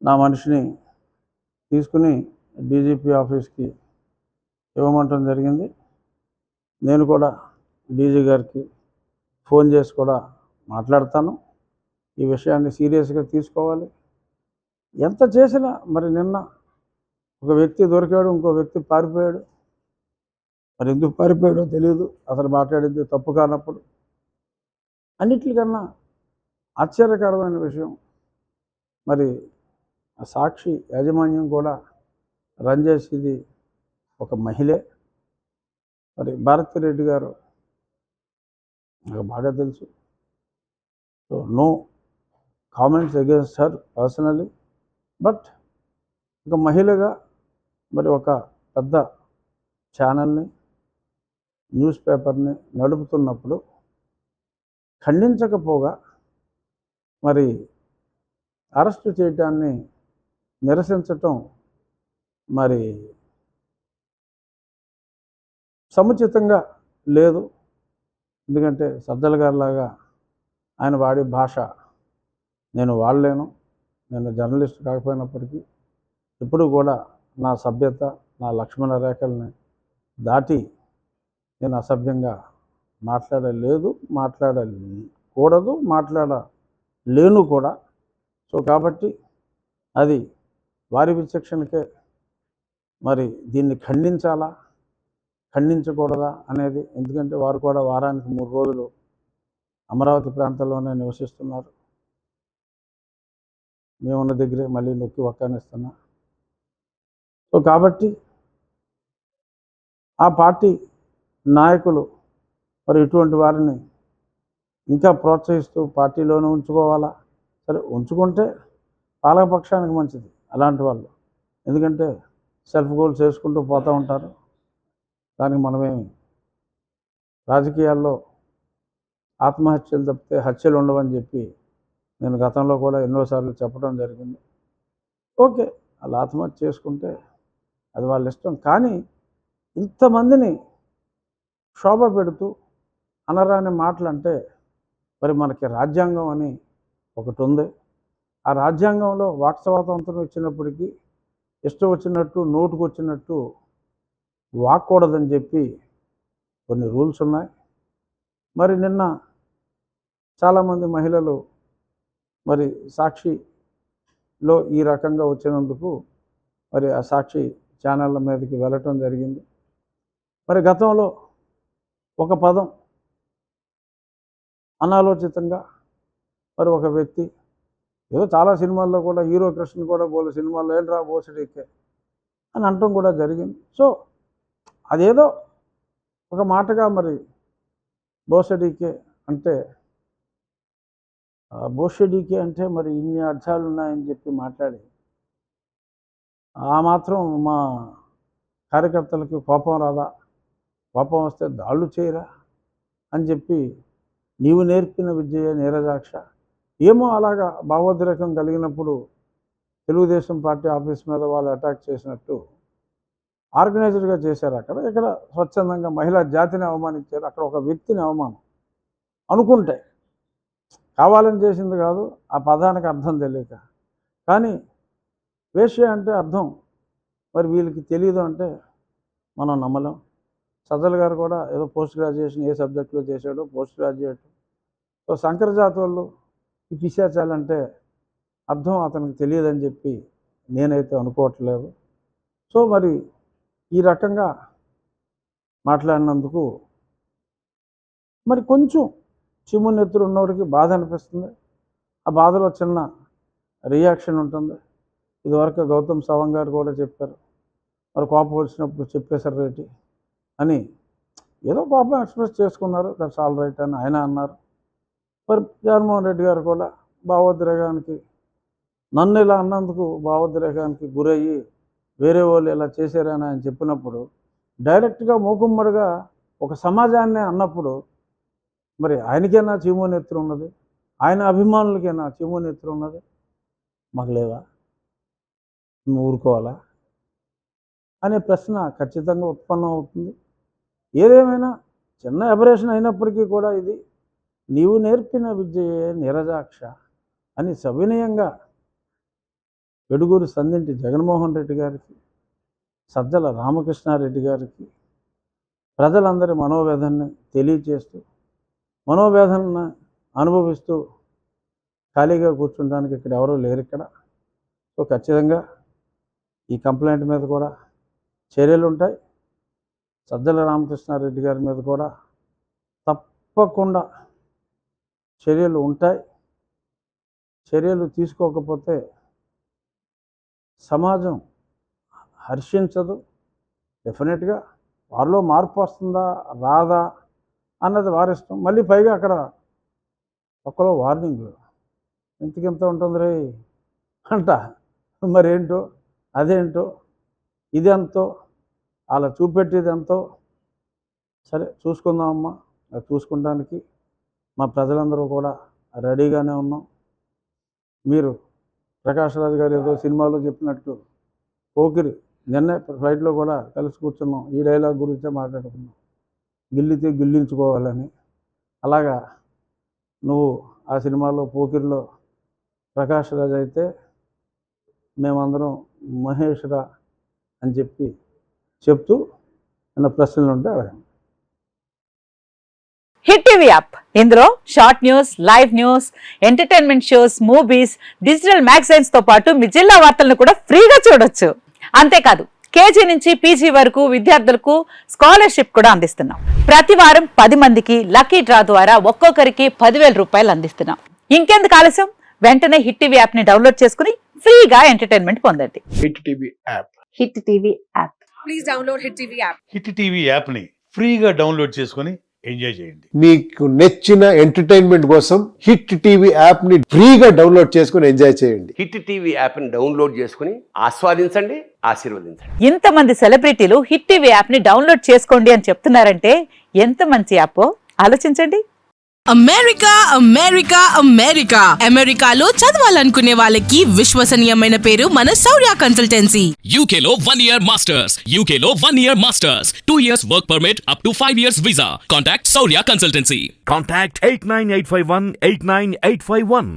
నా మనిషిని తీసుకుని డీజీపీ ఆఫీస్కి ఇవ్వమంటం జరిగింది. నేను కూడా డీజీ గారికి ఫోన్ చేసి కూడా మాట్లాడతాను. ఈ విషయాన్ని సీరియస్గా తీసుకోవాలి. ఎంత చేసినా మరి నిన్న ఒక వ్యక్తి దొరికాడు, ఇంకో వ్యక్తి పారిపోయాడు. మరి ఎందుకు పారిపోయాడో తెలియదు. అతను మాట్లాడింది తప్పు కానప్పుడు. అన్నిటికన్నా ఆశ్చర్యకరమైన విషయం, మరి ఆ సాక్షి యాజమాన్యం కూడా రన్ చేసేది ఒక మహిళే. మరి భారతిరెడ్డి గారు నాకు బాగా తెలుసు. So no comments against her personally. But ఒక మహిళగా మరి ఒక పెద్ద ఛానల్ని, న్యూస్ పేపర్ని నడుపుతున్నప్పుడు ఖండించకపోగా మరి అరెస్టు చేయటాన్ని నిరసించటం మరి సముచితంగా లేదు. ఎందుకంటే సజ్జల గారిలాగా ఆయన వాడే భాష నేను వాడలేను. నేను జర్నలిస్ట్ కాకపోయినప్పటికీ ఎప్పుడు కూడా నా సభ్యత, నా లక్ష్మణ రేఖల్ని దాటి నేను అసభ్యంగా మాట్లాడలేదు, మాట్లాడకూడదు, మాట్లాడలేను కూడా. సో కాబట్టి అది వారి విచక్షణకే మరి దీన్ని ఖండించాలా, ఖండించకూడదా అనేది. ఎందుకంటే వారు కూడా వారానికి 3 రోజులు అమరావతి ప్రాంతంలోనే నివసిస్తున్నారు. మేమున్న దగ్గరే మళ్ళీ నొక్కి వక్కానిస్తున్నా. సో కాబట్టి ఆ పార్టీ నాయకులు మరి ఇటువంటి వారిని ఇంకా ప్రోత్సహిస్తూ పార్టీలోనే ఉంచుకోవాలా? సరే, ఉంచుకుంటే పాలకపక్షానికి మంచిది అలాంటి వాళ్ళు. ఎందుకంటే సెల్ఫ్ గోల్స్ చేసుకుంటూ పోతూ ఉంటారు. దానికి మనమేమి రాజకీయాల్లో ఆత్మహత్యలు తప్పితే హత్యలు ఉండవని చెప్పి నేను గతంలో కూడా ఎన్నోసార్లు చెప్పడం జరిగింది. ఓకే, వాళ్ళు ఆత్మహత్య చేసుకుంటే అది వాళ్ళ ఇష్టం. కానీ ఇంతమందిని శోభ పెడుతూ అనరాని మాటలు అంటే మరి మనకి రాజ్యాంగం అని ఒకటి ఉంది. ఆ రాజ్యాంగంలో వాక్ స్వాతంత్రం ఇచ్చినప్పటికీ ఇష్టం వచ్చినట్టు నోటుకు వచ్చినట్టు వాక్కూడదని చెప్పి కొన్ని రూల్స్ ఉన్నాయి. మరి నిన్న చాలామంది మహిళలు మరి సాక్షిలో ఈ రకంగా వచ్చినందుకు మరి ఆ సాక్షి ఛానళ్ళ మీదకి వెళ్ళటం జరిగింది. మరి గతంలో ఒక పదం అనాలోచితంగా మరి ఒక వ్యక్తి ఏదో చాలా సినిమాల్లో కూడా హీరో కృష్ణ కూడా బోలే సినిమాల్లో ఏంట్రా బోసడికే అని అనటం కూడా జరిగింది. సో అదేదో ఒక మాటగా మరి బోసడికే అంటే బోషడికే అంటే మరి ఇన్ని అర్థాలు ఉన్నాయని చెప్పి మాట్లాడి ఆ మాత్రం మా కార్యకర్తలకి కోపం రాదా? కోపం వస్తే దాళ్ళు చేయరా అని చెప్పి నీవు నేర్పిన విద్యే నీరజాక్ష. ఏమో అలాగా భావోద్రేకం కలిగినప్పుడు తెలుగుదేశం పార్టీ ఆఫీస్ మీద వాళ్ళు అటాక్ చేసినట్టు ఆర్గనైజర్గా చేశారు. ఇక్కడ స్వచ్ఛందంగా మహిళా జాతిని అవమానించారు. అక్కడ ఒక వ్యక్తిని అవమానం అనుకుంటే కావాలని చేసింది కాదు, ఆ పదానికి అర్థం తెలియక. కానీ వేశ్య అంటే అర్థం మరి వీళ్ళకి తెలియదు అంటే మనం నమ్మలేం. సజ్జల గారు కూడా ఏదో పోస్ట్ గ్రాడ్యుయేషన్ ఏ సబ్జెక్టులో చేశాడో పోస్ట్ గ్రాడ్యుయేట్. సో సంకరజాతి వాళ్ళు ఈ పిశాచాలంటే అర్థం అతనికి తెలియదని చెప్పి నేనైతే అనుకోవట్లేదు. సో మరి ఈ రకంగా మాట్లాడినందుకు మరి కొంచెం చిమ్మునెత్తురు ఉన్నవాడికి బాధ అనిపిస్తుంది. ఆ బాధలో చిన్న రియాక్షన్ ఉంటుంది. ఇదివరకు గౌతమ్ సవాంగ్ గారు కూడా చెప్పారు, మరి కోపం వచ్చినప్పుడు చెప్పేశారు రేటి అని ఏదో కోపం ఎక్స్ప్రెస్ చేసుకున్నారు. దట్స్ ఆల్ రైట్ అని ఆయన అన్నారు. మరి జగన్మోహన్ రెడ్డి గారు కూడా భావోద్రేకానికి నన్ను ఇలా అన్నందుకు భావోద్రేకానికి గురయ్యి వేరే వాళ్ళు ఇలా చేశారని ఆయన చెప్పినప్పుడు డైరెక్ట్గా మూకుమ్మడిగా ఒక సమాజాన్ని అన్నప్పుడు మరి ఆయనకైనా చీమోనెత్తురు ఉన్నది, ఆయన అభిమానులకైనా చీమోనెత్తురు ఉన్నది, మాకు లేవా? నువ్వు ఊరుకోవాలా అనే ప్రశ్న ఖచ్చితంగా ఉత్పన్నం అవుతుంది. ఏదేమైనా చిన్న అబరేషన్ అయినప్పటికీ కూడా ఇది నీవు నేర్పిన విద్యయే నీరజాక్ష అని సవినయంగా పెడుగూరి సందింటి జగన్మోహన్ రెడ్డి గారికి, సజ్జల రామకృష్ణారెడ్డి గారికి ప్రజలందరి మనోవేదనని తెలియజేస్తూ, మనోవేదనను అనుభవిస్తూ ఖాళీగా కూర్చుంటానికి ఇక్కడ ఎవరూ లేరు ఇక్కడ. సో ఖచ్చితంగా ఈ కంప్లైంట్ మీద కూడా చర్యలు ఉంటాయి. సజ్జల రామకృష్ణారెడ్డి గారి మీద కూడా తప్పకుండా చర్యలు ఉంటాయి. చర్యలు తీసుకోకపోతే సమాజం హర్షించదు. డెఫినెట్గా వారిలో మార్పు వస్తుందా రాదా అన్నది వారిష్టం. మళ్ళీ పైగా అక్కడ ఒక్కలో వార్నింగ్లు ఇంతకింత ఉంటుంది రే అంట. మరేంటో అదేంటో ఇదెంతో అలా చూపెట్టేది ఎంతో. సరే చూసుకుందామమ్మా. అది చూసుకుంటానికి మా ప్రజలందరూ కూడా రెడీగానే ఉన్నాం. మీరు ప్రకాష్ రాజ్ గారు ఏదో సినిమాలో చెప్పినట్టు పోకిరి నిన్నే ఫ్లైట్లో కూడా కలిసి కూర్చున్నాం. ఈ డైలాగ్ గురించే మాట్లాడుకున్నాం, గిల్లితే గిల్లించుకోవాలని. అలాగా నువ్వు ఆ సినిమాలో పోకిరిలో ప్రకాష్ రాజ్ అయితే మేమందరం మహేష్ రా అని చెప్తూ ఏమైనా ప్రశ్నలు ఉంటే అడగండి. హిట్ టీవీ యాప్, ఇందులో short news, live news, entertainment shows, movies, digital magazines తో పాటు మీ జిల్లా వార్తలను కూడా ఫ్రీగా చూడొచ్చు. అంతేకాదు కేజీ నుంచి పీజీ వరకు విద్యార్థులకు స్కాలర్షిప్ కూడా అందిస్తున్నాం. ప్రతి వారం 10 మందికి లక్కీ డ్రా ద్వారా ఒక్కొక్కరికి 10,000 రూపాయలు అందిస్తున్నాం. ఇంకెందుకు ఆలస్యం, వెంటనే హిట్ టీవీ యాప్ ని డౌన్లోడ్ చేసుకుని ఫ్రీగా ఎంటర్టైన్మెంట్ పొందండి. Hit TV app. Hit TV app. Please download hit TV app. Hit TV app ని ఫ్రీగా డౌన్లోడ్ చేసుకొని ఎంజాయ్ చేయండి. మీకు నచ్చిన ఎంటర్టైన్మెంట్ కోసం హిట్ టీవీ యాప్ ని ఫ్రీగా డౌన్లోడ్ చేసుకొని ఎంజాయ్ చేయండి. హిట్ టీవీ యాప్ ని డౌన్లోడ్ చేసుకుని ఆస్వాదించండి, ఆశీర్వదించండి. ఇంతమంది సెలబ్రిటీలు హిట్ టీవీ యాప్ ని డౌన్లోడ్ చేసుకోండి అని చెప్తున్నారంటే ఎంత మంచి యాప్ ఆలోచించండి. అమెరికా అమెరికా అమెరికా అమెరికాలో చదవాలనుకునే వాళ్ళకి విశ్వసనీయమైన పేరు మన శౌర్య కన్సల్టెన్సీ. UK లో 1 year masters. UK లో 1 year masters. 2 years work permit up to 5 years visa. Contact Saurya Consultancy. Contact 89851 89851.